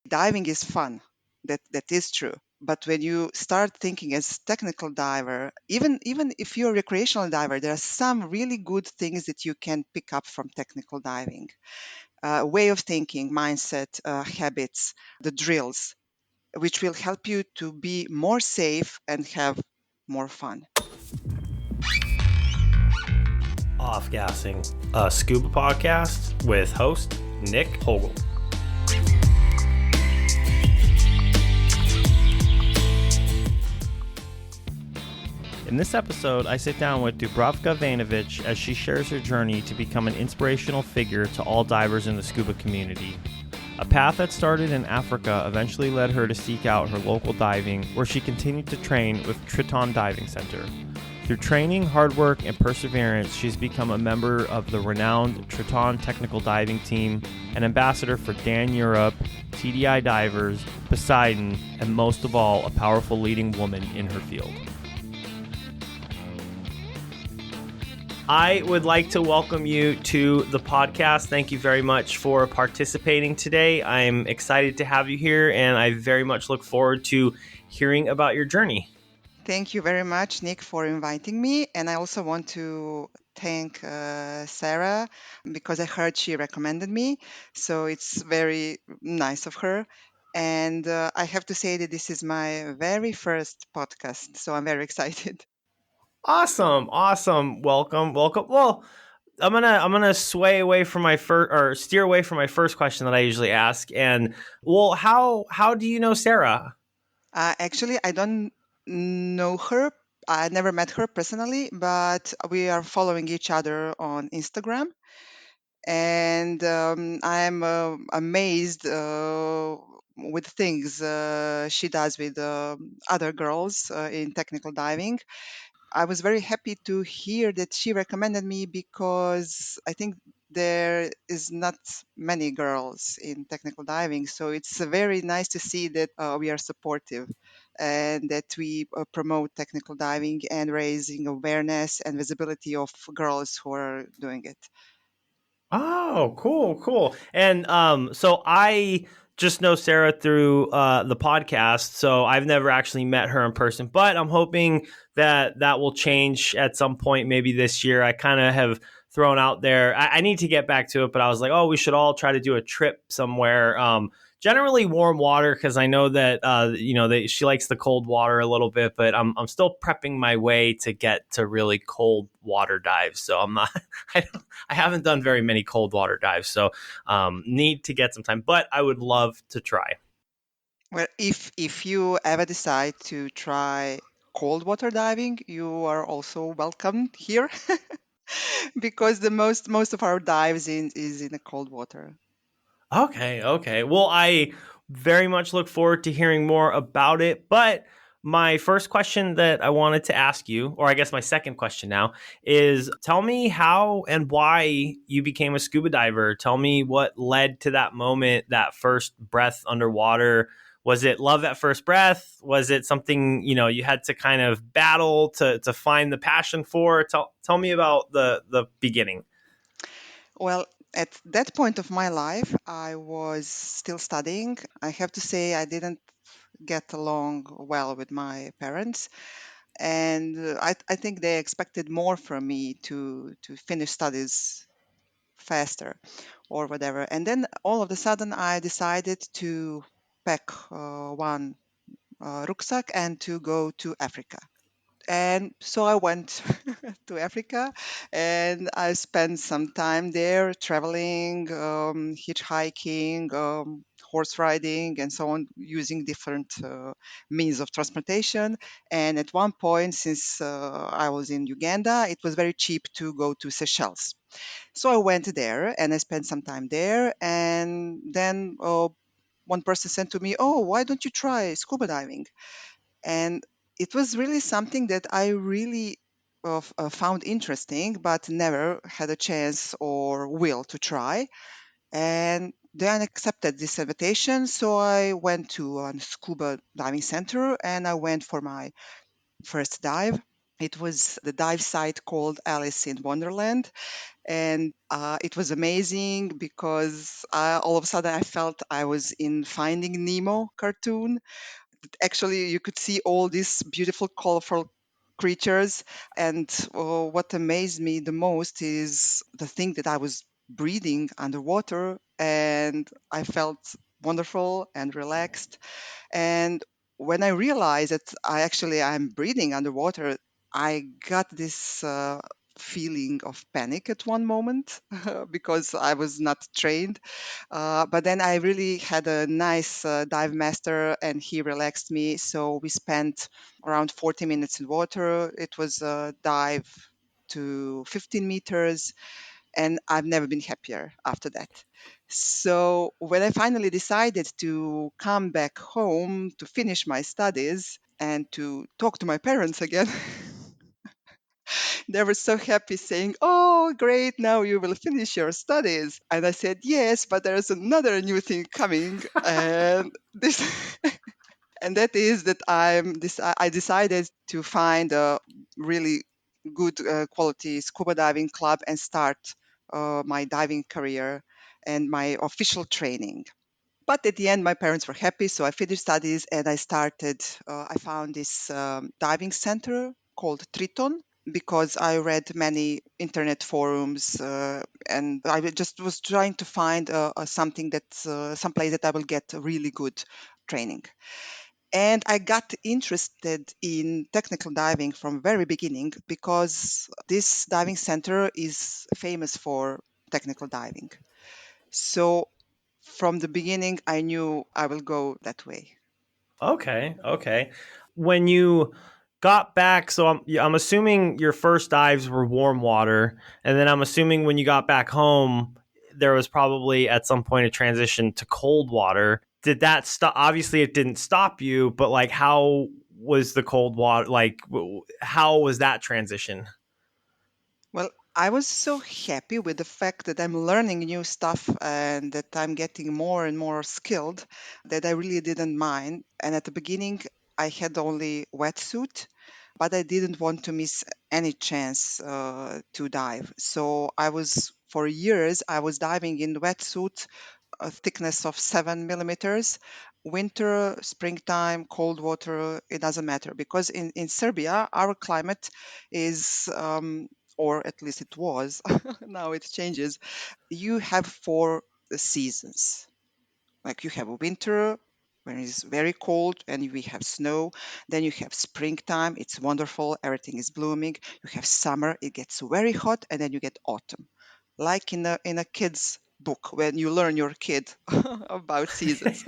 Diving is fun. That is true. But when you start thinking as technical diver, even if you're a recreational diver, there are some really good things that you can pick up from technical diving. Way of thinking, mindset, habits, the drills, which will help you to be more safe and have more fun. Off Gassing, a scuba podcast with host Nick Hogel. In this episode, I sit down with Dubravka Vejnovic as she shares her journey to become an inspirational figure to all divers in the scuba community. A path that started in Africa eventually led her to seek out her local diving, where she continued to train with Triton Diving Center. Through training, hard work, and perseverance, she's become a member of the renowned Triton Technical Diving Team, an ambassador for Dan Europe, TDI Divers, Poseidon, and most of all, a powerful leading woman in her field. I would like to welcome you to the podcast. Thank you very much for participating today. I'm excited to have you here, and I very much look forward to hearing about your journey. Thank you very much, Nick, for inviting me. And I also want to thank Sarah because I heard she recommended me. So it's very nice of her. And I have to say that this is my very first podcast. So I'm very excited. Awesome. Welcome. Well, I'm gonna sway away from my first or steer away from my first question that I usually ask. And well, how do you know Sarah? Actually, I don't know her. I never met her personally, but we are following each other on Instagram. And I'm amazed with things she does with other girls in technical diving. I was very happy to hear that she recommended me because I think there is not many girls in technical diving, so it's very nice to see that we are supportive and that we promote technical diving and raising awareness and visibility of girls who are doing it. Oh, cool. And so I just know Sarah through the podcast, so I've never actually met her in person, but I'm hoping that that will change at some point, maybe this year. I kind of have thrown out there. I need to get back to it, but I was like, oh, we should all try to do a trip somewhere. Generally warm water because I know that she likes the cold water a little bit, but I'm still prepping my way to get to really cold water dives. So I'm not. I haven't done very many cold water dives, so need to get some time. But I would love to try. Well, if you ever decide to try cold water diving, you are also welcome here because the most of our dives in is in the cold water. Okay. Well, I very much look forward to hearing more about it. But my first question that I wanted to ask you, or I guess my second question now, is tell me how and why you became a scuba diver. Tell me what led to that moment, that first breath underwater. Was it love at first breath? Was it something, you had to kind of battle to find the passion for? Tell me about the beginning. Well, at that point of my life, I was still studying. I have to say, I didn't get along well with my parents, and I think they expected more from me to finish studies faster or whatever. And then all of a sudden, I decided to pack one rucksack and to go to Africa. And so I went to Africa and I spent some time there traveling, hitchhiking, horse riding, and so on, using different means of transportation. And at one point, since I was in Uganda, it was very cheap to go to Seychelles. So I went there and I spent some time there. And then one person said to me, "Oh, why don't you try scuba diving?" And it was really something that I really found interesting, but never had a chance or will to try. And then I accepted this invitation. So I went to a scuba diving center and I went for my first dive. It was the dive site called Alice in Wonderland. And it was amazing because all of a sudden I felt I was in Finding Nemo cartoon. Actually, you could see all these beautiful, colorful creatures. And what amazed me the most is the thing that I was breathing underwater, and I felt wonderful and relaxed. And when I realized that I'm breathing underwater, I got this feeling of panic at one moment because I was not trained. But then I really had a nice dive master, and he relaxed me. So we spent around 40 minutes in water. It was a dive to 15 meters, and I've never been happier after that. So when I finally decided to come back home to finish my studies and to talk to my parents again, they were so happy saying, "Oh, great, now you will finish your studies." And I said, "Yes, but there's another new thing coming." And this and that is that I decided to find a really good quality scuba diving club and start my diving career and my official training. But at the end, my parents were happy, so I finished studies and I started. I found this diving center called Triton because I read many internet forums, and just was trying to find something that some place that I will get really good training. And I got interested in technical diving from very beginning because this diving center is famous for technical diving. So from the beginning, I knew I will go that way. Okay, okay. When you got back, so I'm assuming your first dives were warm water, and then I'm assuming when you got back home, there was probably at some point a transition to cold water. Did that stop? Obviously, it didn't stop you, but like, how was the cold water? Like, how was that transition? Well, I was so happy with the fact that I'm learning new stuff and that I'm getting more and more skilled that I really didn't mind. And at the beginning, I had only wetsuit, but I didn't want to miss any chance to dive. So for years, I was diving in wetsuit, a thickness of 7 millimeters. Winter, springtime, cold water, it doesn't matter because in Serbia, our climate is, or at least it was, now it changes. You have four seasons. Like you have winter when it's very cold and we have snow. Then you have springtime, it's wonderful, everything is blooming. You have summer, it gets very hot, and then you get autumn. Like in a kid's book when you learn your kid about seasons.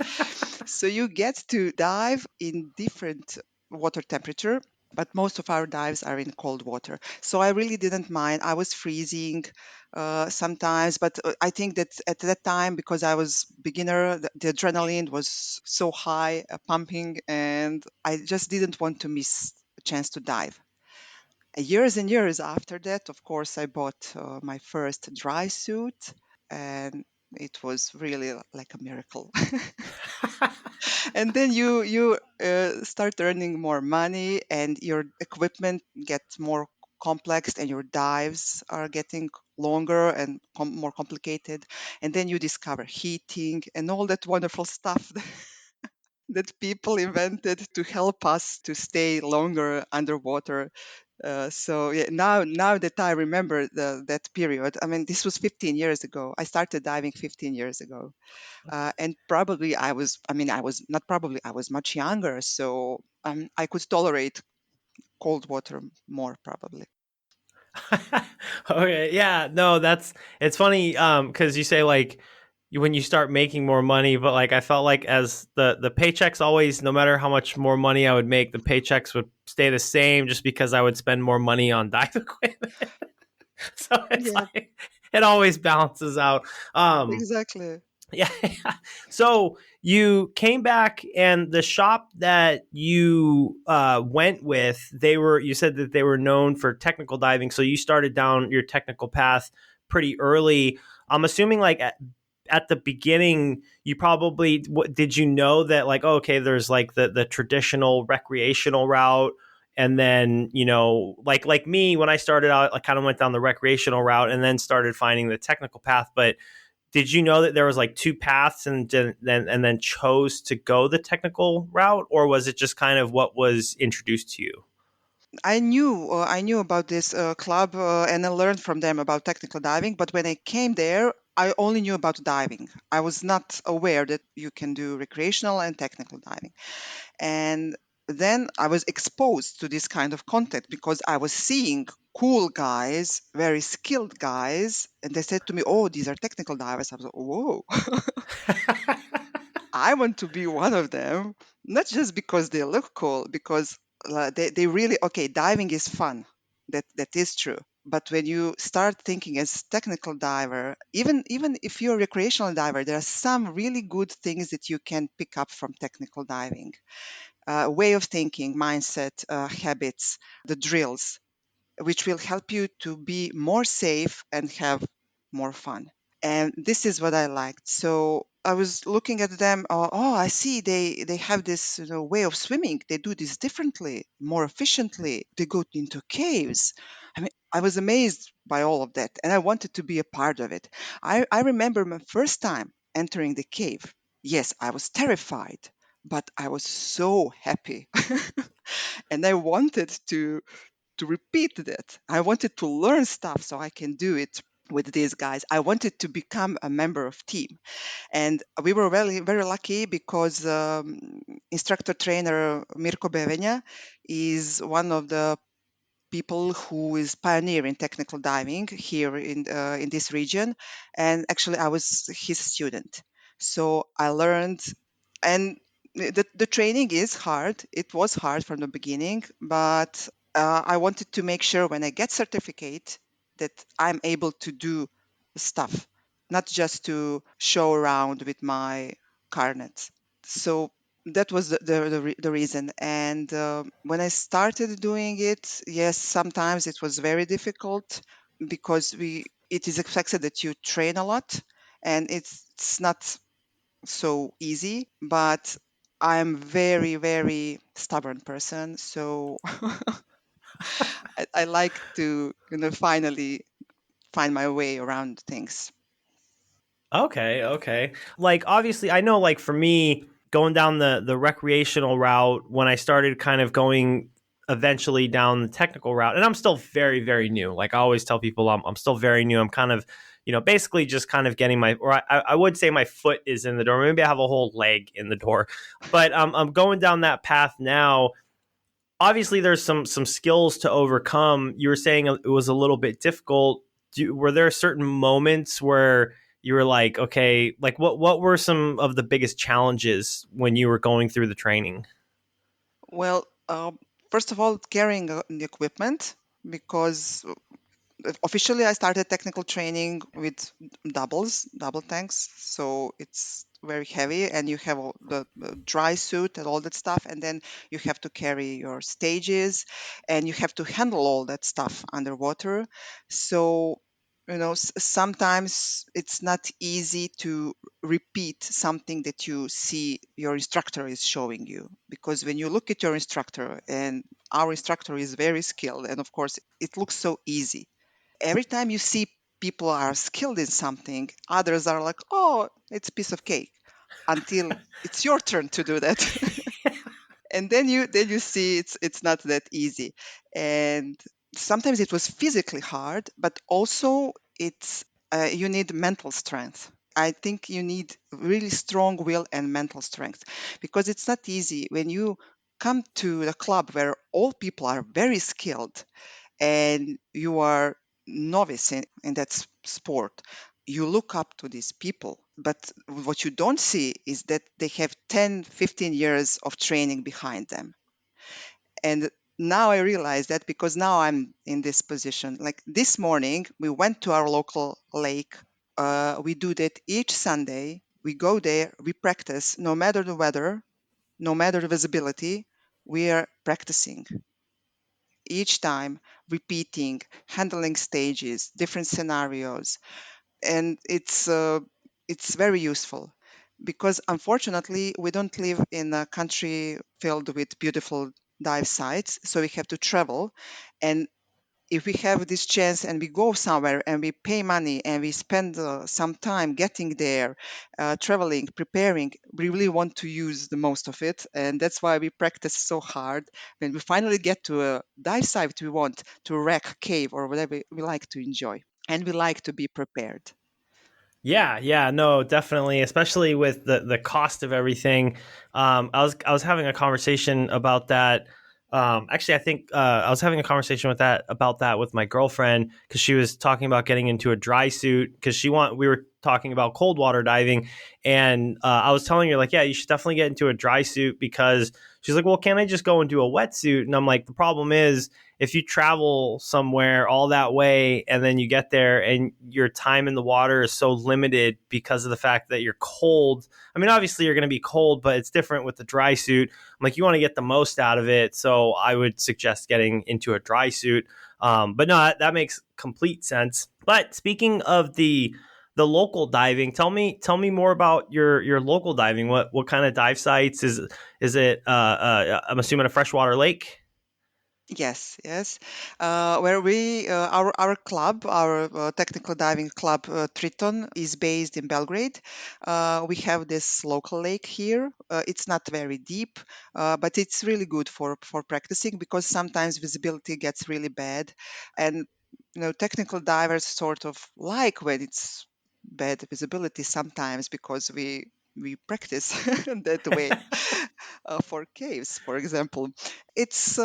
So you get to dive in different water temperature, but most of our dives are in cold water. So I really didn't mind. I was freezing sometimes, but I think that at that time, because I was beginner, the adrenaline was so high, pumping, and I just didn't want to miss a chance to dive. Years and years after that, of course, I bought my first dry suit, and it was really like a miracle. And then you start earning more money, and your equipment gets more complex, and your dives are getting longer and more complicated. And then you discover heating and all that wonderful stuff that people invented to help us to stay longer underwater. So yeah, now that I remember that period, I mean, this was 15 years ago. I started diving 15 years ago, and probably I was not probably, I was much younger, so I could tolerate cold water more probably. Okay, yeah, no, that's it's funny because you say like when you start making more money, but like I felt like as the paychecks always, no matter how much more money I would make, the paychecks would stay the same just because I would spend more money on dive equipment. So it's Yeah, like it always balances out. Um, exactly. yeah. So you came back, and the shop that you went with, you said that they were known for technical diving. So you started down your technical path pretty early. I'm assuming like at the beginning, you probably, did you know that like, oh, okay, there's like the traditional recreational route and then like me, when I started out, I kind of went down the recreational route and then started finding the technical path. But did you know that there was like two paths, and then chose to go the technical route, or was it just kind of what was introduced to you? I knew about this club, and I learned from them about technical diving. But when I came there, I only knew about diving. I was not aware that you can do recreational and technical diving. And then I was exposed to this kind of content because I was seeing cool guys, very skilled guys, and they said to me, "Oh, these are technical divers." I was like, "Whoa, I want to be one of them." Not just because they look cool, because they really okay. Diving is fun. That is true. But when you start thinking as technical diver, even if you're a recreational diver, there are some really good things that you can pick up from technical diving. Way of thinking, mindset, habits, the drills, which will help you to be more safe and have more fun. And this is what I liked. So I was looking at them. Oh, I see. They have this way of swimming. They do this differently, more efficiently. They go into caves. I mean, I was amazed by all of that, and I wanted to be a part of it. I remember my first time entering the cave. Yes, I was terrified, but I was so happy, and I wanted to repeat that. I wanted to learn stuff so I can do it with these guys. I wanted to become a member of team. And we were very, very lucky because instructor trainer Mirko Bevenja is one of the people who is pioneering technical diving here in this region, and actually I was his student. So I learned, and the training is hard. It was hard from the beginning, but I wanted to make sure when I get certificate that I'm able to do stuff, not just to show around with my carnet. So that was the reason. And when I started doing it, yes, sometimes it was very difficult because it is expected that you train a lot, and it's not so easy. But I'm very, very stubborn person, so I like to finally find my way around things. Okay, okay. Like obviously I know like for me going down the recreational route when I started kind of going eventually down the technical route, and I'm still very very new. Like I always tell people I'm still very new. I'm kind of basically just kind of getting my, or I would say my foot is in the door. Maybe I have a whole leg in the door. But I'm going down that path now. Obviously there's some skills to overcome. You were saying it was a little bit difficult. Were there certain moments where you were like, okay, like what were some of the biggest challenges when you were going through the training? Well, first of all, carrying the equipment, because officially I started technical training with double tanks, so it's very heavy, and you have all the dry suit and all that stuff, and then you have to carry your stages, and you have to handle all that stuff underwater. So sometimes it's not easy to repeat something that you see your instructor is showing you, because when you look at your instructor, and our instructor is very skilled, and of course it looks so easy. Every time you see people are skilled in something, others are like, "Oh, it's a piece of cake," until it's your turn to do that. And then you see it's not that easy. And sometimes it was physically hard, but also it's you need mental strength. I think you need really strong will and mental strength, because it's not easy when you come to a club where all people are very skilled and you are novice in that sport. You look up to these people, but what you don't see is that they have 10, 15 years of training behind them. And now I realize that, because now I'm in this position. Like this morning we went to our local lake. We do that each Sunday. We go there, we practice, no matter the weather, no matter the visibility. We are practicing each time, repeating, handling stages, different scenarios, and it's very useful, because unfortunately we don't live in a country filled with beautiful dive sites, so we have to travel. And if we have this chance and we go somewhere and we pay money and we spend some time getting there, traveling, preparing, we really want to use the most of it. And that's why we practice so hard. When we finally get to a dive site we want, to a wreck, cave, or whatever, we like to enjoy and we like to be prepared. Yeah, yeah, no, definitely, especially with the cost of everything. I was having a conversation about that. Actually, I think I was having a conversation with that about that with my girlfriend because she was talking about getting into a dry suit because we were talking about cold water diving, and I was telling her like, yeah, you should definitely get into a dry suit because she's like, well, can't I just go and do a wetsuit? And I'm like, the problem is if you travel somewhere all that way and then you get there and your time in the water is so limited because of the fact that you're cold. I mean, obviously you're going to be cold, but it's different with the dry suit. I'm like, you want to get the most out of it. So I would suggest getting into a dry suit. But no, that makes complete sense. But speaking of the local diving, tell me more about your local diving. What kind of dive sites is it? I'm assuming a freshwater lake. Yes, yes. Where we, our club, our technical diving club, Triton, is based in Belgrade. We have this local lake here. It's not very deep, but it's really good for practicing because sometimes visibility gets really bad, and technical divers sort of like when it's bad visibility sometimes because we practice that way for caves, for example. It's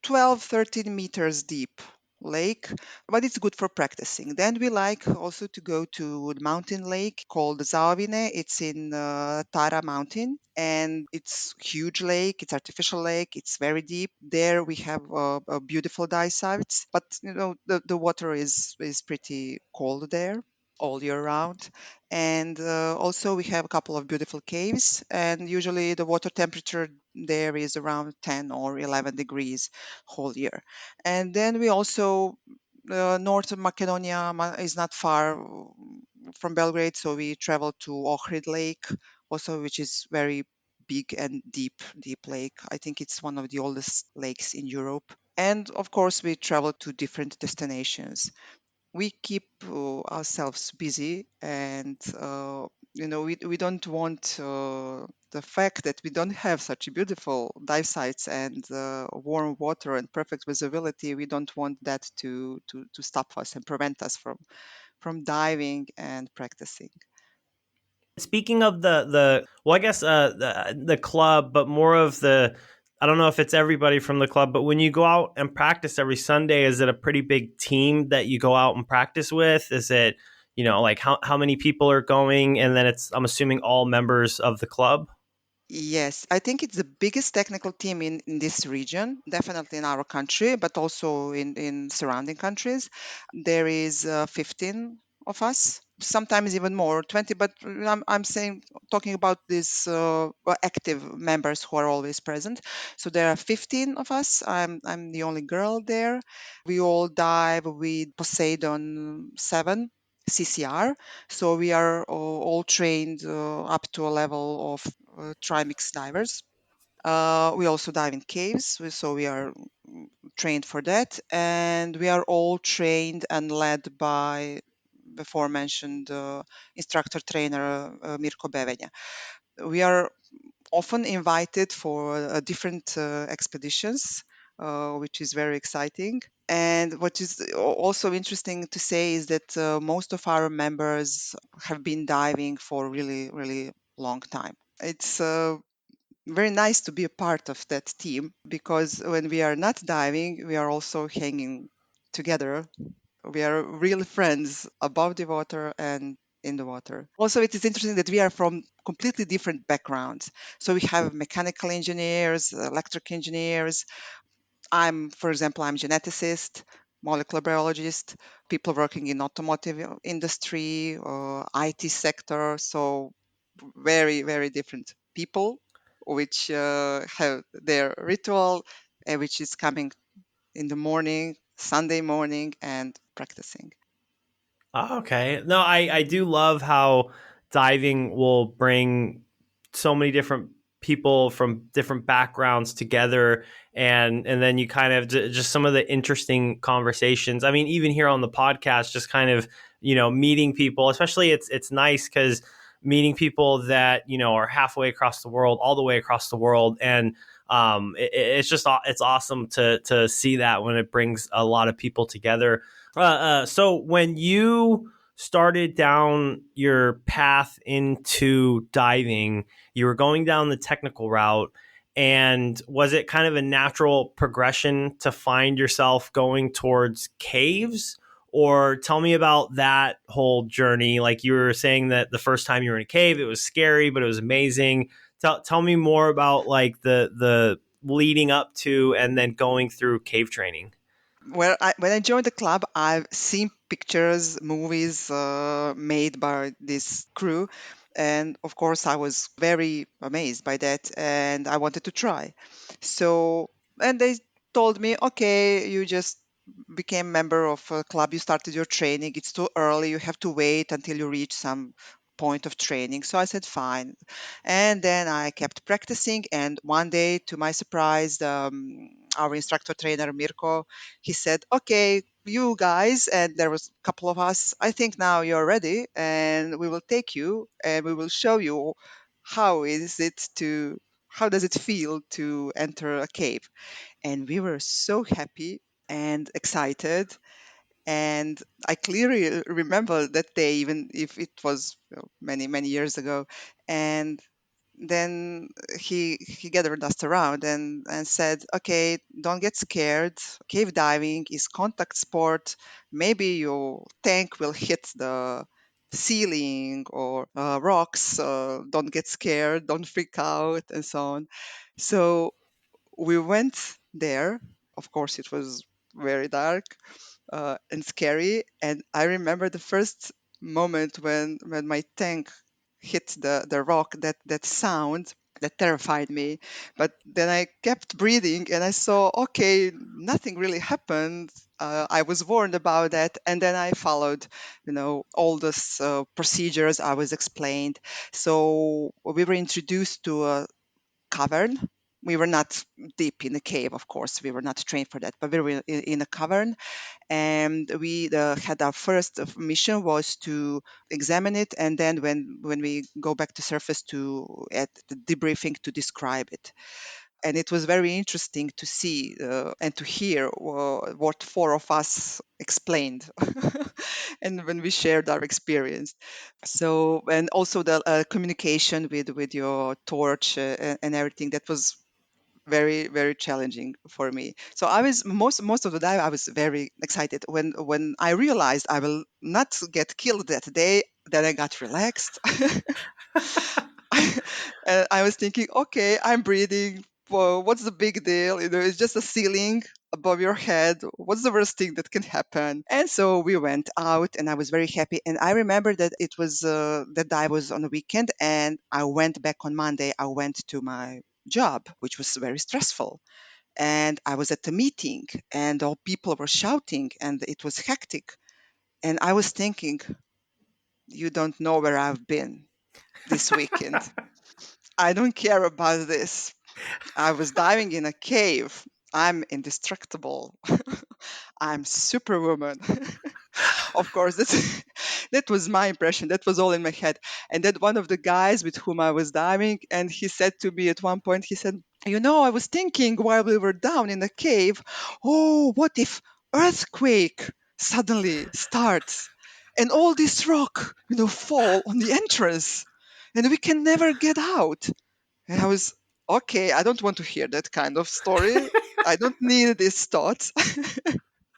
12, 13 meters deep lake, but it's good for practicing. Then we like also to go to the mountain lake called Zaovine. It's in Tara mountain and it's huge lake. It's artificial lake. It's very deep. There we have a beautiful dive sites, but the water is pretty cold there all year round. And also we have a couple of beautiful caves, and usually the water temperature there is around 10 or 11 degrees whole year. And then we also north of Macedonia is not far from Belgrade, so we travel to Ohrid Lake, also which is very big and deep lake. I think it's one of the oldest lakes in Europe. And of course, we travel to different destinations. We keep ourselves busy, and we don't want the fact that we don't have such beautiful dive sites and warm water and perfect visibility. We don't want that to stop us and prevent us from diving and practicing. Speaking of well, I guess the club, but more of the, I don't know if it's everybody from the club, but when you go out and practice every Sunday, is it a pretty big team that you go out and practice with? Is it, like how many people are going? And then I'm assuming all members of the club. Yes, I think it's the biggest technical team in this region, definitely in our country, but also in surrounding countries. There is 15 of us, sometimes even more, 20, but I'm saying, talking about these active members who are always present. So there are 15 of us. I'm the only girl there. We all dive with Poseidon 7 CCR. So we are all trained up to a level of trimix divers. We also dive in caves, so we are trained for that, and we are all trained and led by before mentioned instructor trainer Mirko Bevenja. We are often invited for different expeditions, which is very exciting. And what is also interesting to say is that most of our members have been diving for really, really long time. It's very nice to be a part of that team because when we are not diving, we are also hanging together. We are real friends above the water and in the water. Also, it is interesting that we are from completely different backgrounds. So we have mechanical engineers, electric engineers. For example, I'm geneticist, molecular biologist, people working in automotive industry, IT sector. So very, very different people, which have their ritual, which is coming in the morning, Sunday morning, and practicing. Oh, okay. No, I do love how diving will bring so many different people from different backgrounds together, and then you kind of just some of the interesting conversations. I mean, even here on the podcast, just kind of meeting people, especially it's nice because meeting people that are halfway across the world, all the way across the world, and it's just it's awesome to see that when it brings a lot of people together. So when you started down your path into diving, you were going down the technical route. And was it kind of a natural progression to find yourself going towards caves? Or tell me about that whole journey. Like you were saying that the first time you were in a cave, it was scary, but it was amazing. Tell me more about like the leading up to and then going through cave training. When I joined the club, I've seen pictures, movies made by this crew. And of course, I was very amazed by that and I wanted to try. So, and they told me, okay, you just became member of a club, you started your training, it's too early, you have to wait until you reach some point of training. So I said, fine. And then I kept practicing. And one day, to my surprise, our instructor trainer, Mirko, he said, okay, you guys, and there was a couple of us, I think now you're ready and we will take you and we will show you how is it to, how does it feel to enter a cave. And we were so happy and excited. And I clearly remember that day, even if it was many, many years ago. And then he gathered us around and said, okay, don't get scared. Cave diving is contact sport. Maybe your tank will hit the ceiling or rocks. Don't get scared, don't freak out, and so on. So we went there. Of course, it was very dark and scary. And I remember the first moment when my tank hit the rock, that sound that terrified me. But then I kept breathing and I saw, okay, nothing really happened. I was warned about that, and then I followed, all those procedures I was explained. So we were introduced to a cavern. We were not deep in the cave, of course. We were not trained for that, but we were in a cavern, and we had our first mission was to examine it, and then when we go back to surface to at the debriefing to describe it. And it was very interesting to see and to hear what four of us explained and when we shared our experience. So, and also the communication with your torch and everything, that was very, very challenging for me. So I was most of the time I was very excited. When I realized I will not get killed that day, then I got relaxed. I was thinking, okay, I'm breathing. Well, what's the big deal? It's just a ceiling above your head. What's the worst thing that can happen? And so we went out, and I was very happy. And I remember that it was that I was on a weekend, and I went back on Monday. I went to my job, which was very stressful. And I was at a meeting, and all people were shouting, and it was hectic. And I was thinking, you don't know where I've been this weekend. I don't care about this. I was diving in a cave. I'm indestructible. I'm superwoman. Of course, that was my impression. That was all in my head. And then one of the guys with whom I was diving, and he said to me at one point, he said, I was thinking while we were down in the cave, oh, what if earthquake suddenly starts and all this rock, fall on the entrance and we can never get out? And I was, okay, I don't want to hear that kind of story. I don't need these thoughts.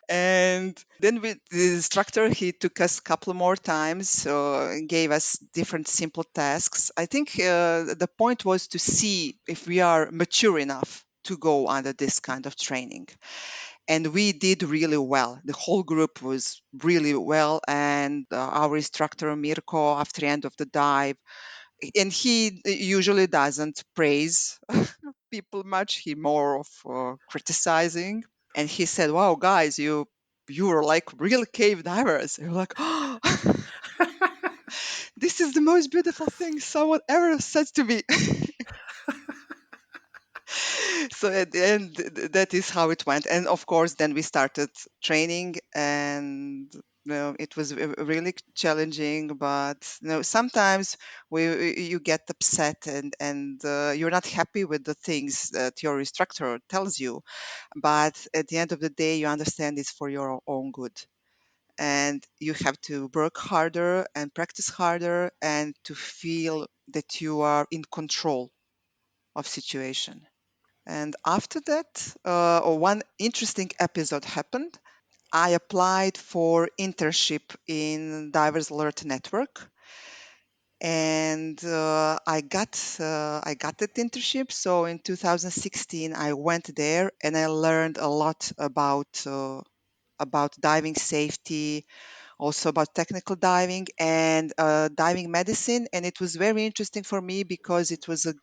And then with the instructor, he took us a couple more times, so gave us different simple tasks. I think the point was to see if we are mature enough to go under this kind of training. And we did really well. The whole group was really well. And our instructor, Mirko, after the end of the dive, and he usually doesn't praise people much. He more of criticizing. And he said, "Wow, guys, you are like real cave divers." And you're like, "Oh, this is the most beautiful thing someone ever said to me." So at the end, that is how it went. And of course, then we started training, and it was really challenging. But sometimes you get upset, and you're not happy with the things that your instructor tells you. But at the end of the day, you understand it's for your own good, and you have to work harder and practice harder, and to feel that you are in control of situation. And after that, one interesting episode happened. I applied for internship in Divers Alert Network, and I got that internship. So in 2016, I went there, and I learned a lot about diving safety, also about technical diving and diving medicine. And it was very interesting for me because it was a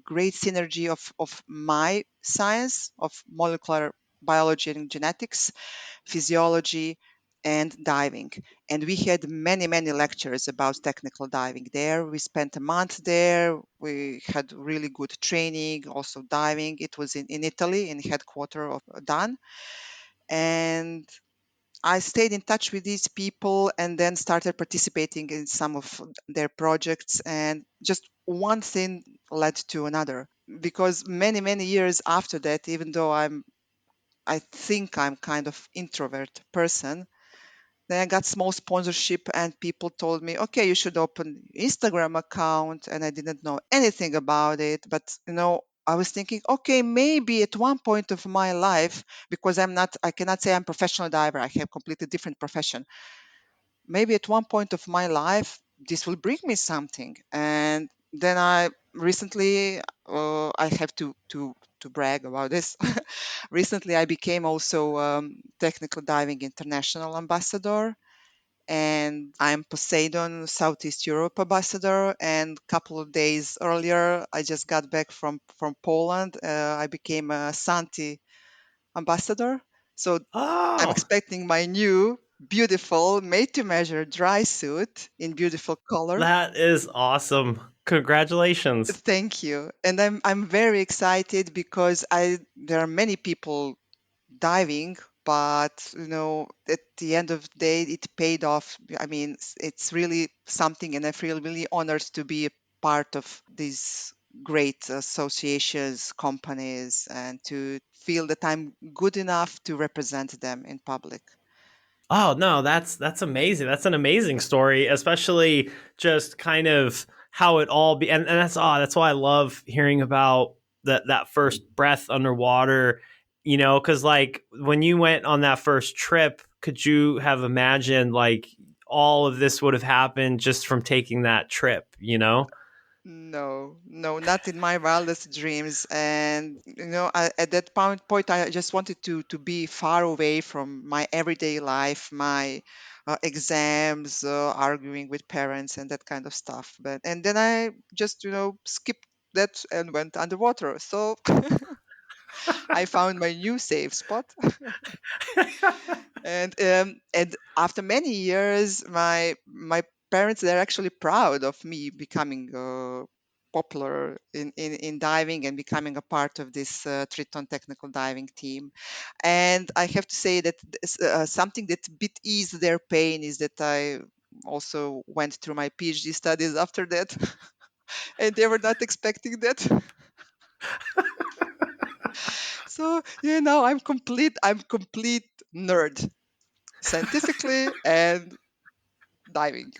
great synergy of my science of molecular biology and genetics, physiology, and diving. And we had many, many lectures about technical diving there. We spent a month there. We had really good training, also diving. It was in Italy, in headquarter of Dan. And I stayed in touch with these people, and then started participating in some of their projects. And just one thing led to another. Because many, many years after that, even though I think I'm kind of introvert person, then I got small sponsorship, and people told me, okay, you should open Instagram account. And I didn't know anything about it. But, I was thinking, okay, maybe at one point of my life, because I cannot say I'm professional diver. I have completely different profession. Maybe at one point of my life, this will bring me something. And then I have to brag about this. Recently, I became also technical diving international ambassador, and I'm Poseidon Southeast Europe ambassador. And a couple of days earlier, I just got back from Poland. I became a Santi ambassador. So I'm Oh, expecting my new beautiful made-to-measure dry suit in beautiful color. that is awesome. Congratulations. Thank you. And I'm very excited because I there are many people diving, but at the end of the day, it paid off. I mean, it's really something, and I feel really honored to be a part of these great associations, companies, and to feel that I'm good enough to represent them in public. Oh no, that's amazing. That's an amazing story, especially just kind of how it all be and that's why I love hearing about that first breath underwater, because like when you went on that first trip, could you have imagined like all of this would have happened just from taking that trip, you know? No, no, not in my wildest dreams. And at that point, I just wanted to be far away from my everyday life, my exams, arguing with parents, and that kind of stuff. And then I just skipped that and went underwater. So I found my new safe spot. And after many years, my parents, they're actually proud of me becoming popular in diving and becoming a part of this Triton Technical Diving Team. And I have to say that something that bit eased their pain is that I also went through my PhD studies after that, and they were not expecting that. So I'm complete nerd, scientifically and diving.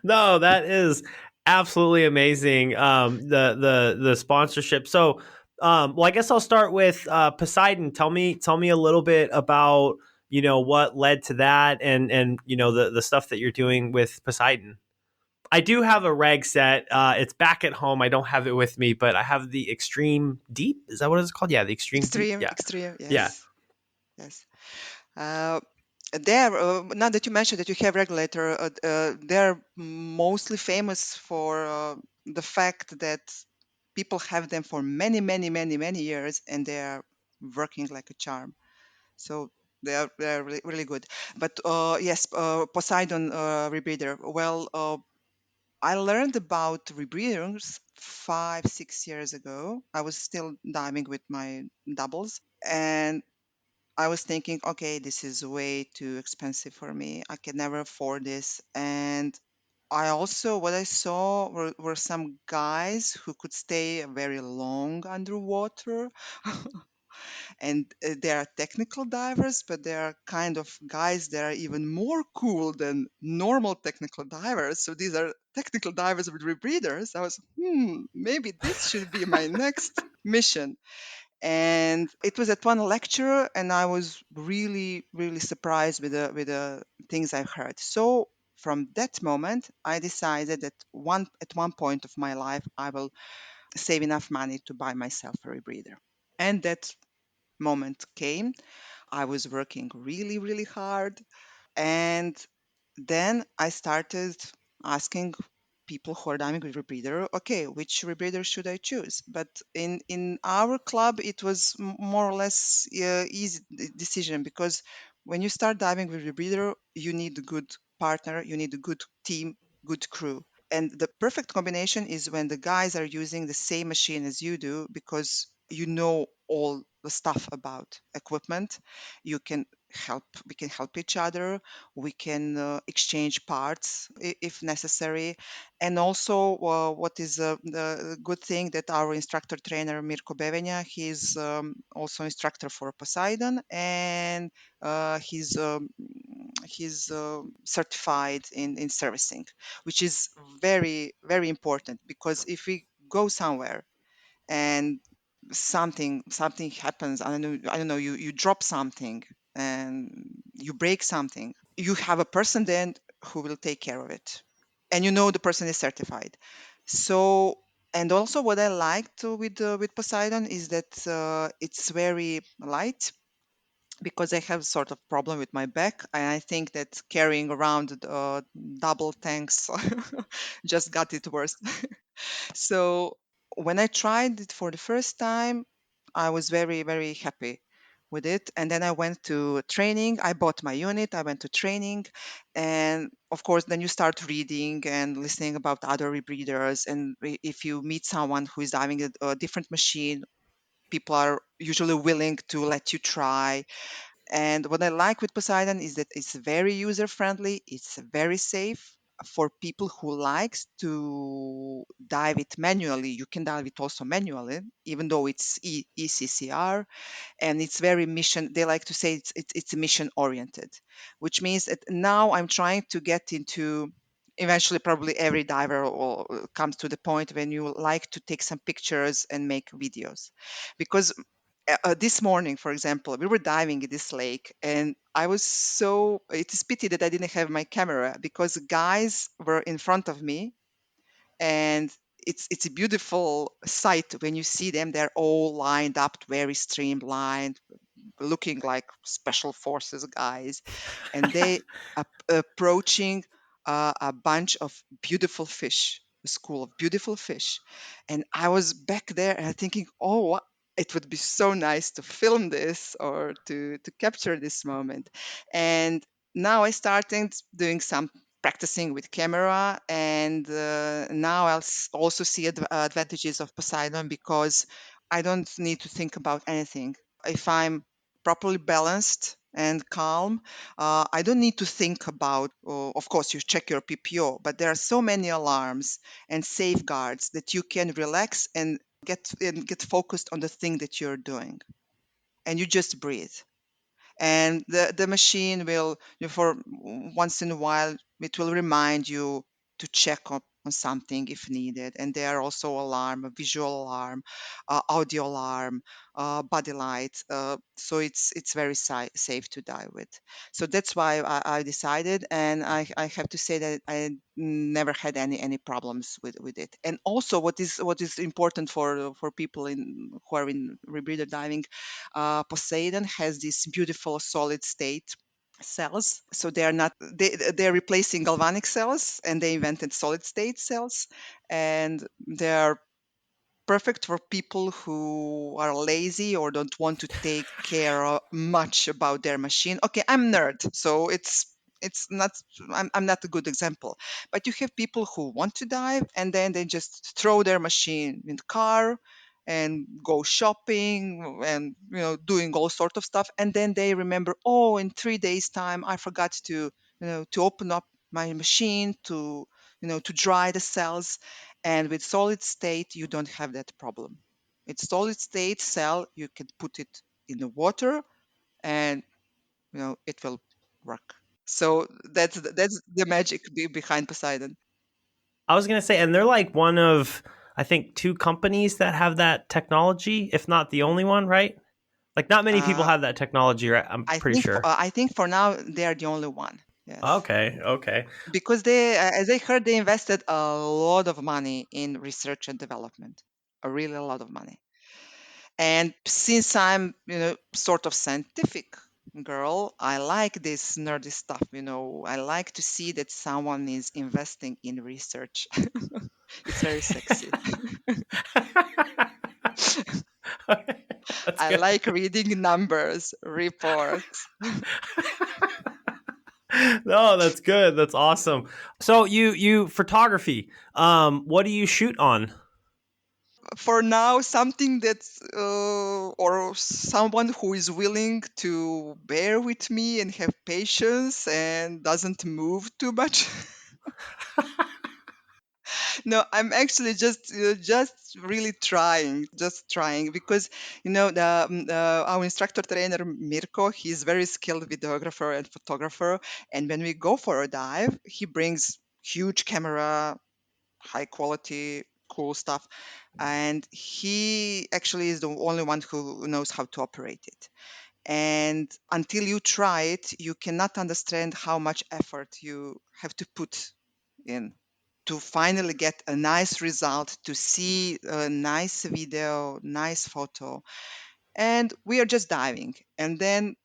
No, that is absolutely amazing. The sponsorship. So, well, I guess I'll start with Poseidon. Tell me a little bit about what led to that, and the stuff that you're doing with Poseidon. I do have a reg set. It's back at home. I don't have it with me, but I have the Extreme Deep. Is that what it's called? Yeah, the Extreme Deep. Extreme, Yeah, extreme, yeah. yes, yes. Uh, there, now that you mentioned that you have regulator, they're mostly famous for the fact that people have them for many, many, many, many years, and they are working like a charm. So they are really, really good. But yes, Poseidon rebreather. Well, I learned about rebreathers 5, 6 years ago. I was still diving with my doubles, and I was thinking, okay, this is way too expensive for me. I can never afford this. And I also, what I saw were some guys who could stay very long underwater. And they are technical divers, but they are kind of guys that are even more cool than normal technical divers. So these are technical divers with rebreathers. I was, maybe this should be my next mission. And it was at one lecture, and I was really, really surprised with the things I heard. So from that moment, I decided that at one point of my life, I will save enough money to buy myself a rebreather. And that moment came. I was working really, really hard. And then I started asking people who are diving with rebreather, okay, which rebreather should I choose? But in our club, it was more or less easy decision, because when you start diving with rebreather, you need a good partner, you need a good team, good crew. And the perfect combination is when the guys are using the same machine as you do, because you know all the stuff about equipment. You can we can help each other, we can exchange parts if necessary. And also, what is the good thing, that our instructor trainer Mirko Bevenja, he's also instructor for Poseidon, and he's certified in servicing, which is very, very important, because if we go somewhere and something happens, I don't know, you drop something and you break something, you have a person then who will take care of it, and you know the person is certified. So, and also what I liked with Poseidon is that it's very light, because I have sort of problem with my back, and I think that carrying around double tanks just got it worse. So when I tried it for the first time, I was very, very happy with it. And then I went to training. I bought my unit. I went to training. And of course, then you start reading and listening about other rebreathers. And if you meet someone who is having a different machine, people are usually willing to let you try. And what I like with Poseidon is that it's very user friendly, it's very safe for people who likes to dive it manually. You can dive it also manually, even though it's ECCR, and it's very mission. They like to say it's mission oriented, which means that now I'm trying to get into. Eventually, probably every diver will comes to the point when you like to take some pictures and make videos, because this morning, for example, we were diving in this lake, and I was so. It is pity that I didn't have my camera, because guys were in front of me, and it's a beautiful sight when you see them. They're all lined up, very streamlined, looking like special forces guys, and they approaching a bunch of beautiful fish, a school of beautiful fish. And I was back there and thinking, oh, it would be so nice to film this, or to capture this moment. And now I started doing some practicing with camera, and now I'll also see advantages of Poseidon, because I don't need to think about anything. If I'm properly balanced and calm, I don't need to think about, of course, you check your PPO, but there are so many alarms and safeguards that you can relax and get focused on the thing that you're doing. And you just breathe, and the machine will, for once in a while, it will remind you to check on something if needed. And there are also alarm, a visual alarm, audio alarm, body light, so it's very safe to dive with. So that's why I decided, and I have to say that I never had any problems with it. And also, what is important for people who are in rebreather diving, Poseidon has this beautiful solid state cells. So they are not they're replacing galvanic cells, and they invented solid state cells, and they are perfect for people who are lazy or don't want to take care much about their machine. Okay, I'm nerd, so it's it's not, I'm not a good example, but you have people who want to dive and then they just throw their machine in the car and go shopping and doing all sort of stuff, and then they remember, oh, in 3 days time I forgot to open up my machine to dry the cells. And with solid state you don't have that problem. With solid state cell you can put it in the water and it will work. So that's the magic behind Poseidon. I was gonna say, and they're like one of, I think, two companies that have that technology, if not the only one, right? Like, not many people Uh, have that technology, right? I'm pretty sure. I think for now they are the only one. Yes, Okay, okay. because they, as I heard, they invested a lot of money in research and development, a really a lot of money. And since I'm, sort of scientific girl, I like this nerdy stuff. I like to see that someone is investing in research. It's very sexy. That's I good. like reading numbers, reports. No, that's good. That's awesome. So you photography. What do you shoot on? For now, something that's or someone who is willing to bear with me and have patience and doesn't move too much. No, I'm actually just really trying, just trying, because our instructor trainer Mirko, he's very skilled videographer and photographer, and when we go for a dive, he brings huge camera, high quality, cool stuff, and he actually is the only one who knows how to operate it. And until you try it, you cannot understand how much effort you have to put in to finally get a nice result, to see a nice video, nice photo. And we are just diving. And then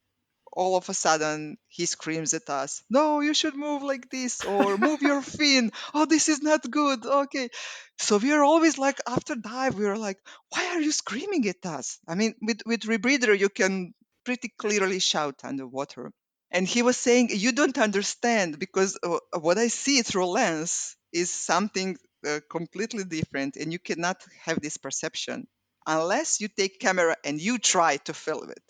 all of a sudden he screams at us, no, you should move like this, or move your fin. Oh, this is not good. Okay. So we are always like, after dive, we are like, why are you screaming at us? I mean, with rebreather, you can pretty clearly shout underwater. And he was saying, you don't understand, because what I see through lens is something completely different, and you cannot have this perception unless you take camera and you try to film it.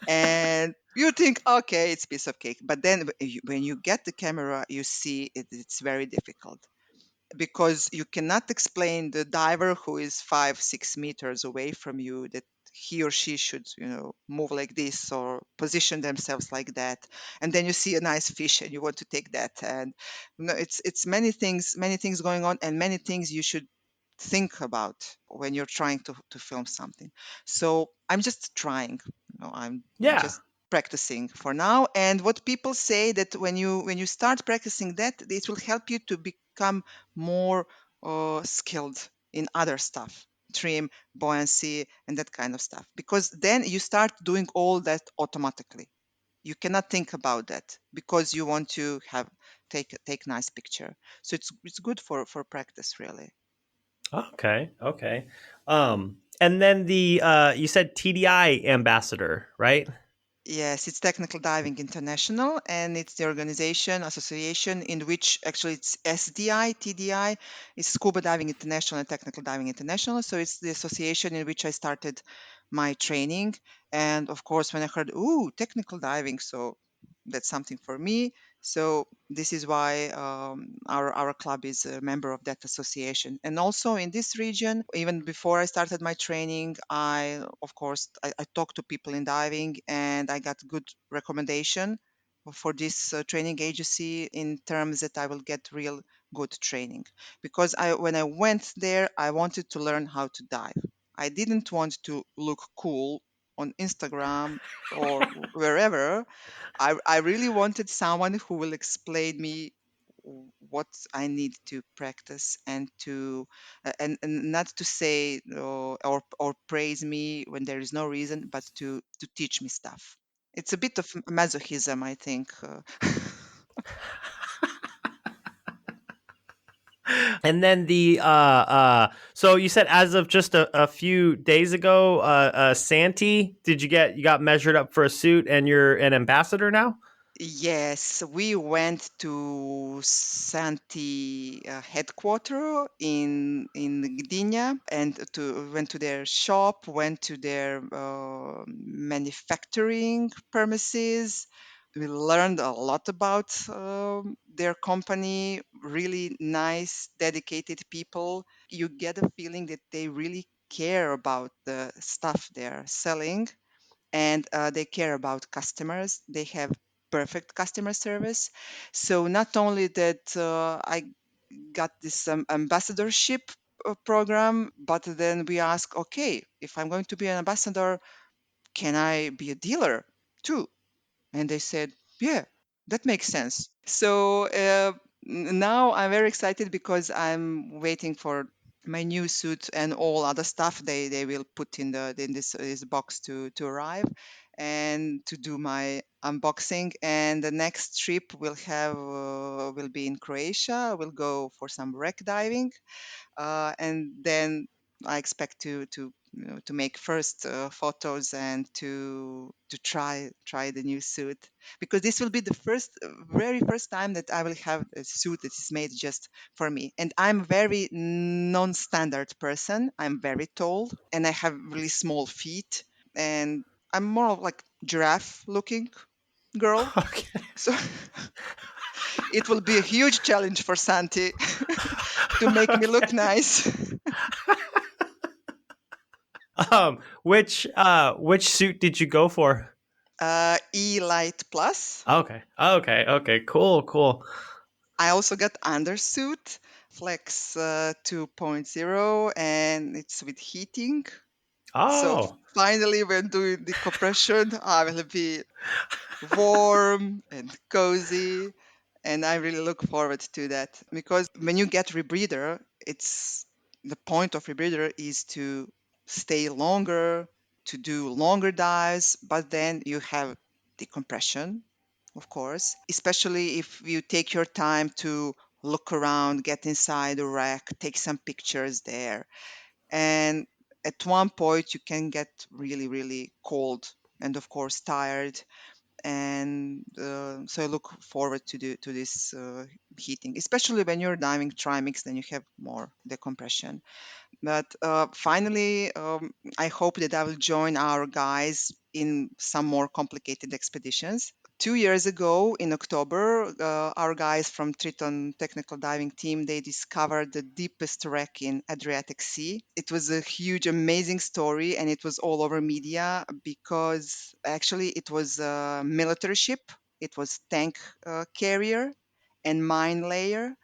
And you think, okay, it's piece of cake, but then when you get the camera, you see it's very difficult, because you cannot explain the diver who is 5 6 meters away from you that he or she should move like this or position themselves like that. And then you see a nice fish and you want to take that, and it's many things going on, and many things you should think about when you're trying to film something. So I'm just trying, I'm Yeah. just practicing for now. And what people say, that when you start practicing that, it will help you to become more skilled in other stuff, trim, buoyancy, and that kind of stuff, because then you start doing all that automatically. You cannot think about that because you want to have take nice picture. So it's good for practice, really. Okay. Okay. And then the you said TDI ambassador, right? Yes, it's Technical Diving International, and it's the organization, association in which actually it's SDI, TDI, it's Scuba Diving International and Technical Diving International. So it's the association in which I started my training. And of course, when I heard, ooh, technical diving, so that's something for me. So this is why our club is a member of that association. And also in this region, even before I started my training, I talked to people in diving, and I got good recommendation for this training agency, in terms that I will get real good training. Because when I went there, I wanted to learn how to dive. I didn't want to look cool on Instagram or wherever. I really wanted someone who will explain me what I need to practice, and and not to say or praise me when there is no reason, but to teach me stuff. It's a bit of masochism, I think. And then the so you said, as of just a few days ago, Santi, you got measured up for a suit and you're an ambassador now? Yes, we went to Santi headquarter in Gdynia and to went to their shop, went to their manufacturing premises. We learned a lot about their company. Really nice, dedicated people. You get a feeling that they really care about the stuff they're selling, and they care about customers. They have perfect customer service. So not only that I got this ambassadorship program, but then we ask, okay, if I'm going to be an ambassador, can I be a dealer too? And they said, yeah, that makes sense. So now I'm very excited because I'm waiting for my new suit and all other stuff they will put in this box to arrive and to do my unboxing. And the next trip will be in Croatia. We'll go for some wreck diving, and then I expect to make first photos and to try the new suit, because this will be the very first time that I will have a suit that is made just for me. And I'm very non-standard person. I'm very tall and I have really small feet, and I'm more of like giraffe looking girl. Okay. So it will be a huge challenge for Santi to make me look Okay. nice. Which suit did you go for? E Light Plus. Okay. Okay. Okay. Cool. Cool. I also got undersuit Flex 2.0, and it's with heating. So Oh. finally, when doing the compression, I will be warm and cozy, and I really look forward to that, because when you get rebreather, it's the point of rebreather is to stay longer, to do longer dives, but then you have decompression, of course, especially if you take your time to look around, get inside the wreck, take some pictures there. And at one point you can get really really cold and of course tired, and so I look forward to this heating, especially when you're diving trimix, then you have more decompression. But finally, I hope that I will join our guys in some more complicated expeditions. 2 years ago in October, our guys from Triton Technical Diving Team, they discovered the deepest wreck in Adriatic Sea. It was a huge, amazing story, and it was all over media because actually it was a military ship. It was tank carrier and mine layer,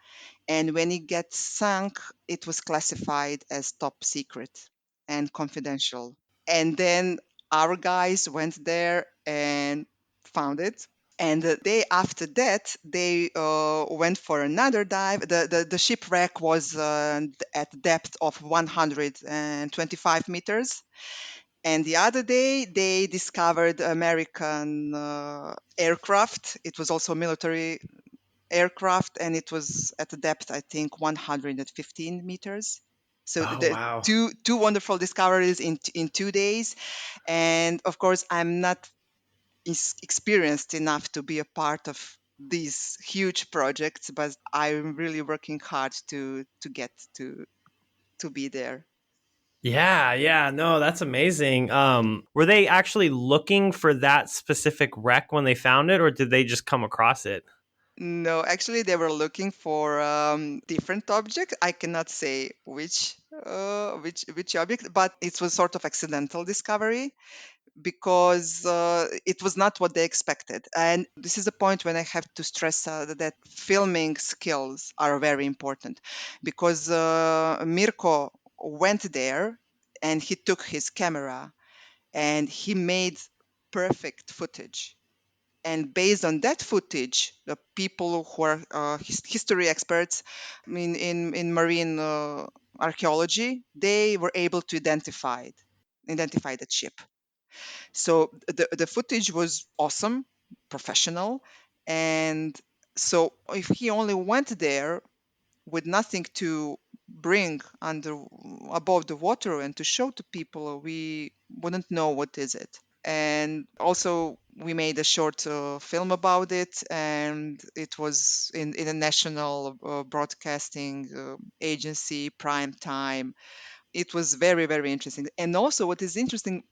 and when it gets sunk, it was classified as top secret and confidential. And then our guys went there and found it. And the day after that, they went for another dive. The shipwreck was at depth of 125 meters. And the other day, they discovered American aircraft. It was also military aircraft, and it was at a depth, I think, 115 meters. So Oh the wow. two wonderful discoveries in 2 days. And of course, I'm not experienced enough to be a part of these huge projects, but I'm really working hard to get to be there. Yeah, yeah, no, that's amazing. Were they actually looking for that specific wreck when they found it, or did they just come across it? No, actually, they were looking for different object. I cannot say which object, but it was sort of accidental discovery because it was not what they expected. And this is a point when I have to stress that filming skills are very important, because Mirko went there and he took his camera and he made perfect footage. And based on that footage, the people who are history experts in marine archaeology, they were able to identify that ship. So the footage was awesome, professional, and so if he only went there with nothing to bring under above the water and to show to people, we wouldn't know what is it. And also we made a short film about it, and it was in a national broadcasting agency, prime time. It was very, very interesting. And also, what is interesting,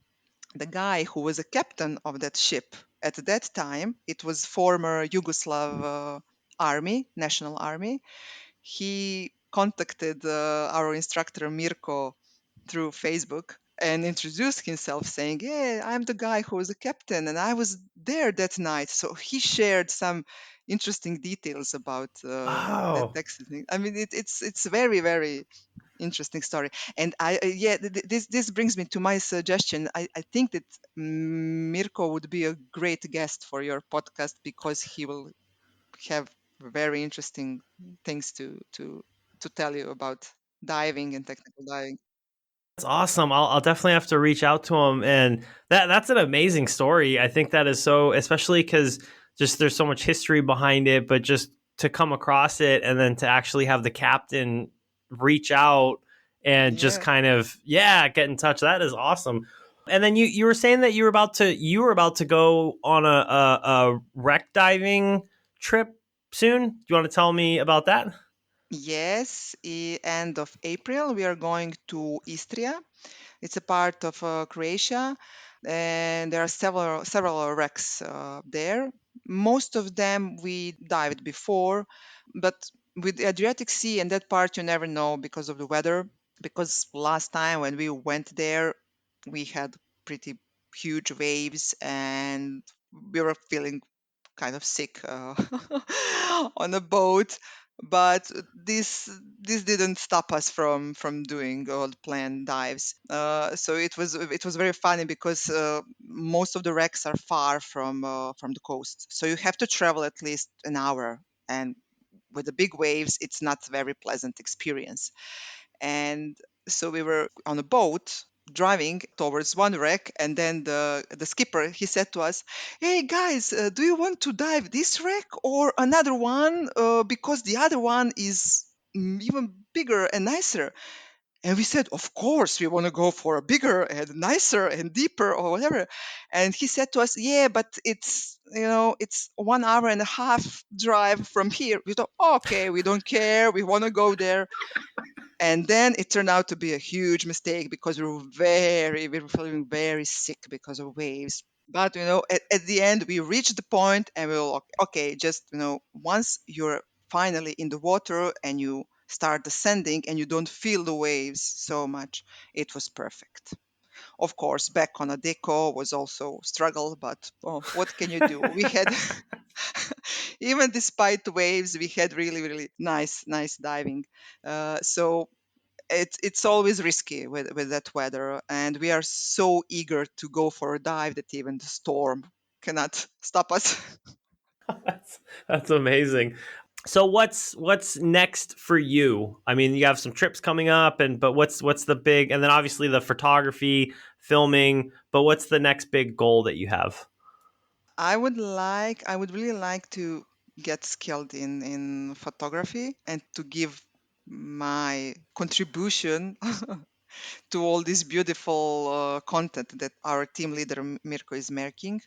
the guy who was a captain of that ship at that time, it was former Yugoslav army, national army. He contacted our instructor Mirko through Facebook and introduced himself, saying, "Yeah, I'm the guy who was a captain, and I was there that night." So he shared some interesting details about that Oh, accident. I mean, it's very, very interesting story. And yeah, this brings me to my suggestion. I think that Mirko would be a great guest for your podcast because he will have very interesting things to tell you about diving and technical diving. that's awesome. I'll definitely have to reach out to him. And that's an amazing story. I think that is so, especially because just there's so much history behind it, but just to come across it and then to actually have the captain reach out and just Yeah. kind of, yeah, get in touch. That is awesome. And then you were saying that you were about to go on a wreck diving trip soon. Do you want to tell me about that? Yes, end of April we are going to Istria. It's a part of Croatia, and there are several wrecks there. Most of them we dived before, but with the Adriatic Sea and that part you never know because of the weather. Because last time when we went there, we had pretty huge waves and we were feeling kind of sick on a boat. But this didn't stop us from doing all the planned dives. So it was very funny because most of the wrecks are far from the coast, so you have to travel at least an hour, and with the big waves, it's not a very pleasant experience. And so we were on a boat driving towards one wreck, and then the skipper, he said to us, "Hey guys, do you want to dive this wreck or another one, because the other one is even bigger and nicer?" And we said, "Of course, we want to go for a bigger and nicer and deeper or whatever." And he said to us, "Yeah, but it's 1 hour and a half drive from here." We thought, "Okay, we don't care, we want to go there." And then it turned out to be a huge mistake because we were feeling very sick because of waves. But at the end we reached the point and we were like, okay, just once you're finally in the water and you start descending and you don't feel the waves so much, it was perfect. Of course, back on a deco was also struggle, but what can you do? We had even despite the waves, we had really, really nice diving. So it's always risky with that weather, and we are so eager to go for a dive that even the storm cannot stop us. that's amazing. So what's next for you? I mean, you have some trips coming up, and but what's the big, and then obviously the photography, filming. But what's the next big goal that you have? I would really like to get skilled in photography and to give my contribution to all this beautiful content that our team leader Mirko is making.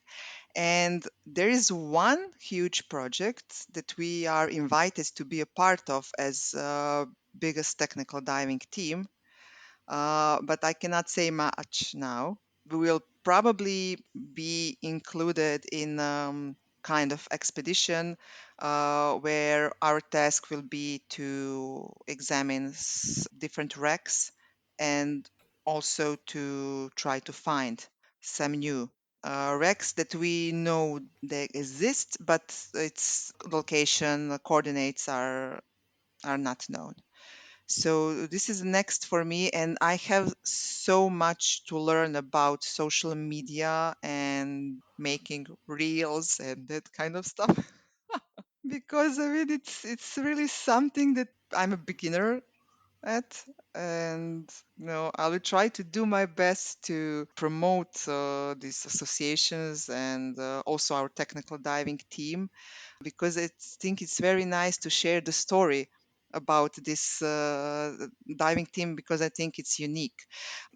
And there is one huge project that we are invited to be a part of as biggest technical diving team, but I cannot say much now. We will probably be included in kind of expedition where our task will be to examine different wrecks and also to try to find some new wrecks that we know they exist, but its location coordinates are not known. So this is next for me, and I have so much to learn about social media and making reels and that kind of stuff. Because I mean, it's really something that I'm a beginner at, and I will try to do my best to promote these associations and also our technical diving team, because I think it's very nice to share the story about this diving team because I think it's unique.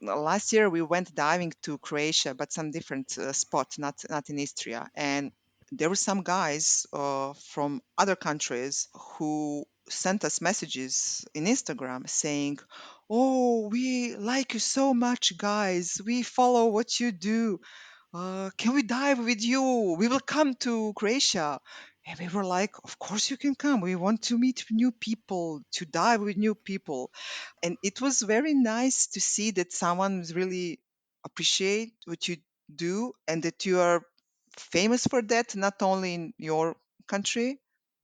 Last year we went diving to Croatia, but some different spot, not in Istria, and there were some guys from other countries who sent us messages in Instagram saying, "Oh, we like you so much, guys. We follow what you do. Can we dive with you? We will come to Croatia." And we were like, "Of course you can come. We want to meet new people, to dive with new people." And it was very nice to see that someone really appreciate what you do and that you are famous for that, not only in your country,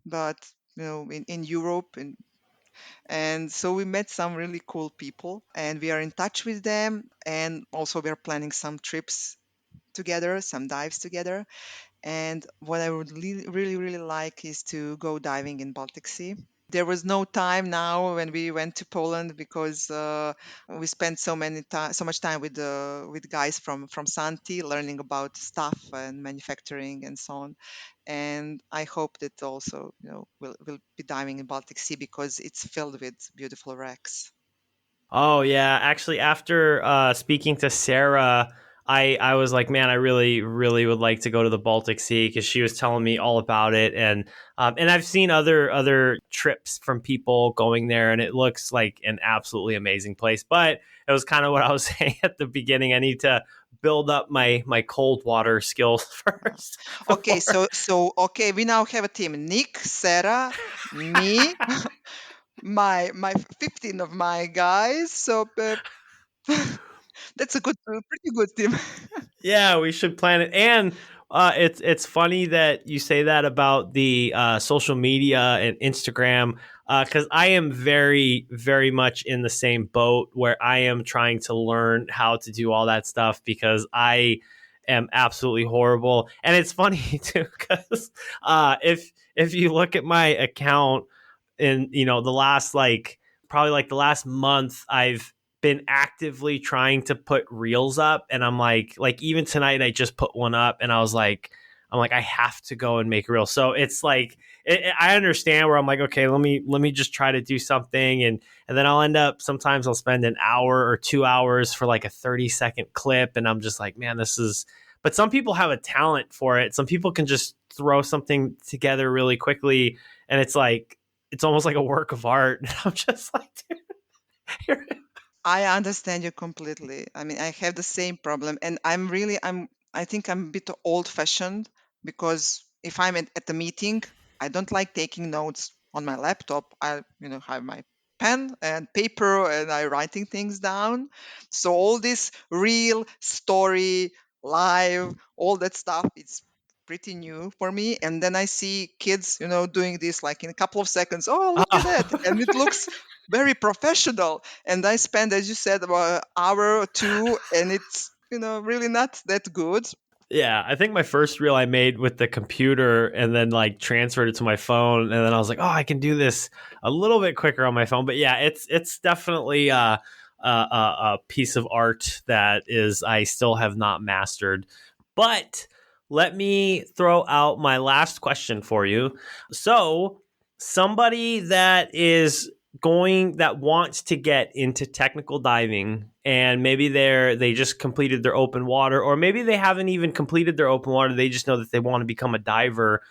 but in Europe. And so we met some really cool people and we are in touch with them. And also we are planning some trips together, some dives together. And what I would really, really like is to go diving in Baltic Sea. There was no time now when we went to Poland because we spent so much time with guys from Santi learning about stuff and manufacturing and so on. And I hope that also we'll be diving in Baltic Sea because it's filled with beautiful wrecks. Oh yeah, actually, after speaking to Sarah, I was like, man, I really really would like to go to the Baltic Sea because she was telling me all about it, and I've seen other trips from people going there, and it looks like an absolutely amazing place. But it was kind of what I was saying at the beginning. I need to build up my cold water skills first Okay, before. okay, we now have a team: Nick, Sarah, me, my 15 of my guys. So that's a pretty good team. Yeah, we should plan it. And it's funny that you say that about the social media and Instagram because I am very very much in the same boat where I am trying to learn how to do all that stuff because I am absolutely horrible. And it's funny too because if you look at my account in the last probably like the last month, I've been actively trying to put reels up, and I'm like even tonight I just put one up and I'm like I have to go and make reels. So it's like I understand where I'm like, okay, let me just try to do something, and then I'll end up, sometimes I'll spend an hour or 2 hours for like a 30-second clip, and I'm just like, man, this is, but some people have a talent for it. Some people can just throw something together really quickly, and it's almost like a work of art. And I'm just like, dude, I understand you completely. I mean, I have the same problem, and I think I'm a bit old fashioned because if I'm at a meeting, I don't like taking notes on my laptop. I have my pen and paper and I writing things down. So all this real story, live, all that stuff, it's pretty new for me. And then I see kids, doing this like in a couple of seconds. Oh, look at that. And it looks very professional, and I spend, as you said, about an hour or two, and it's really not that good. yeah, I think my first reel I made with the computer and then like transferred it to my phone, and then I was like, oh, I can do this a little bit quicker on my phone. But yeah, it's definitely a piece of art that is I still have not mastered. But let me throw out my last question for you. So somebody that wants to get into technical diving, and maybe they just completed their open water, or maybe they haven't even completed their open water, they just know that they want to become a diver,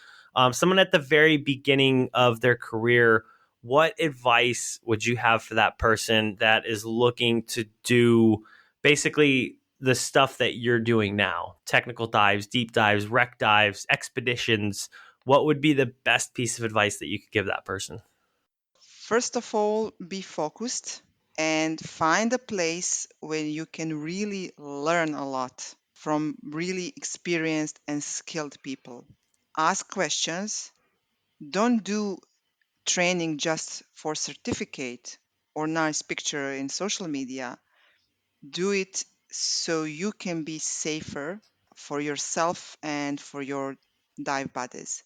someone at the very beginning of their career, what advice would you have for that person that is looking to do basically the stuff that you're doing now: technical dives, deep dives, wreck dives, expeditions? What would be the best piece of advice that you could give that person? First of all, be focused and find a place where you can really learn a lot from really experienced and skilled people. Ask questions. Don't do training just for certificate or nice picture in social media. Do it so you can be safer for yourself and for your dive buddies.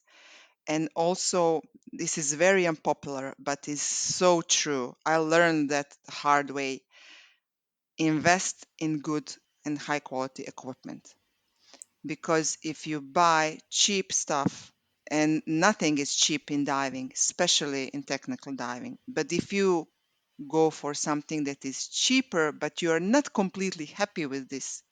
And also, this is very unpopular, but is so true. I learned that the hard way. Invest in good and high quality equipment. Because if you buy cheap stuff And nothing is cheap in diving, especially in technical diving. But if you go for something that is cheaper, but you are not completely happy with this,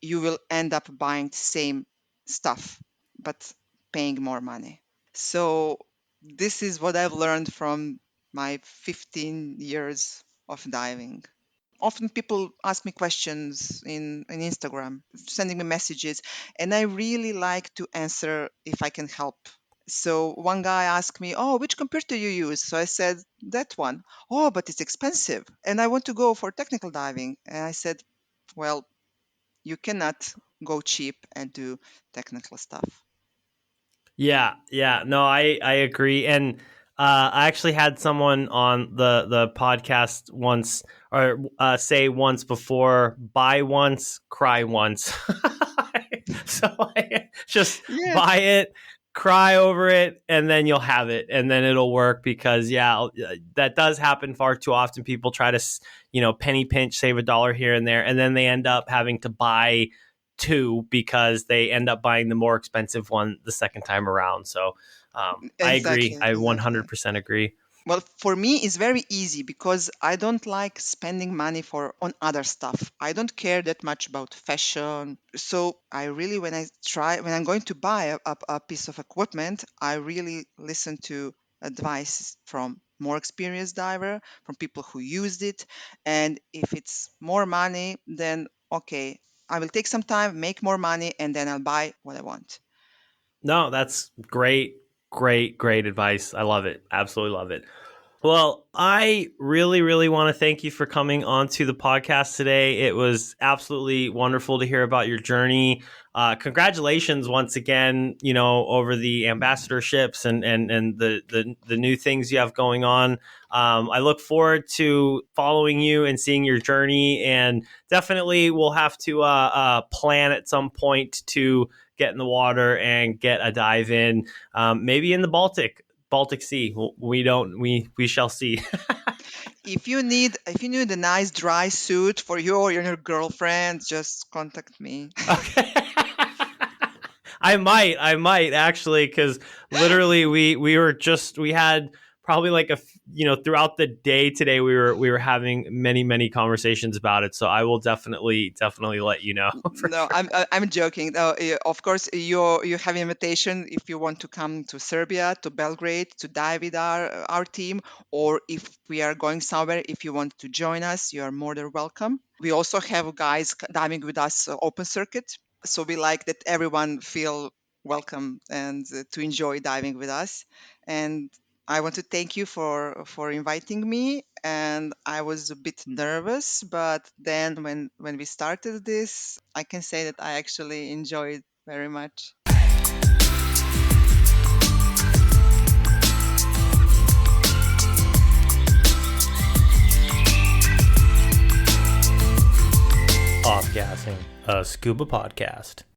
you will end up buying the same stuff, but paying more money. So this is what I've learned from my 15 years of diving. Often people ask me questions in Instagram, sending me messages, and I really like to answer if I can help. So one guy asked me, "Oh, which computer you use?" So I said, "That one." "Oh, but it's expensive, and I want to go for technical diving." And I said, "Well, you cannot go cheap and do technical stuff." Yeah, yeah. No, I agree. And I actually had someone on the podcast once, or say once before, buy once, cry once. So just Yeah, buy it, cry over it, and then you'll have it, and then it'll work. Because that does happen far too often. People try to penny pinch, save $1 here and there, and then they end up having to buy two because they end up buying the more expensive one the second time around. So I agree. exactly, I exactly. 100% agree. Well, for me, it's very easy because I don't like spending money for on other stuff. I don't care that much about fashion. So I really, when I'm going to buy a piece of equipment, I really listen to advice from more experienced diver, from people who used it. And if it's more money, then okay, I will take some time, make more money, and then I'll buy what I want. No, that's great, great, great advice. I love it. Absolutely love it. Well, I really, really want to thank you for coming onto the podcast today. It was absolutely wonderful to hear about your journey. Congratulations once again, over the ambassadorships and the new things you have going on. I look forward to following you and seeing your journey, and definitely we'll have to plan at some point to get in the water and get a dive in, maybe in the Baltic Sea. We shall see. If you need a nice dry suit for you or your girlfriend, just contact me. Okay. I might actually, because literally we had probably like throughout the day today we were having many conversations about it. So I will definitely let you know for No, sure. I'm joking. No, of course, you have invitation if you want to come to Serbia, to Belgrade, to dive with our team, or if we are going somewhere, if you want to join us, you are more than welcome. We also have guys diving with us open circuit, so we like that everyone feel welcome and to enjoy diving with us. And I want to thank you for inviting me. And I was a bit nervous, but then when we started this, I can say that I actually enjoyed very much. Off gassing, a scuba podcast.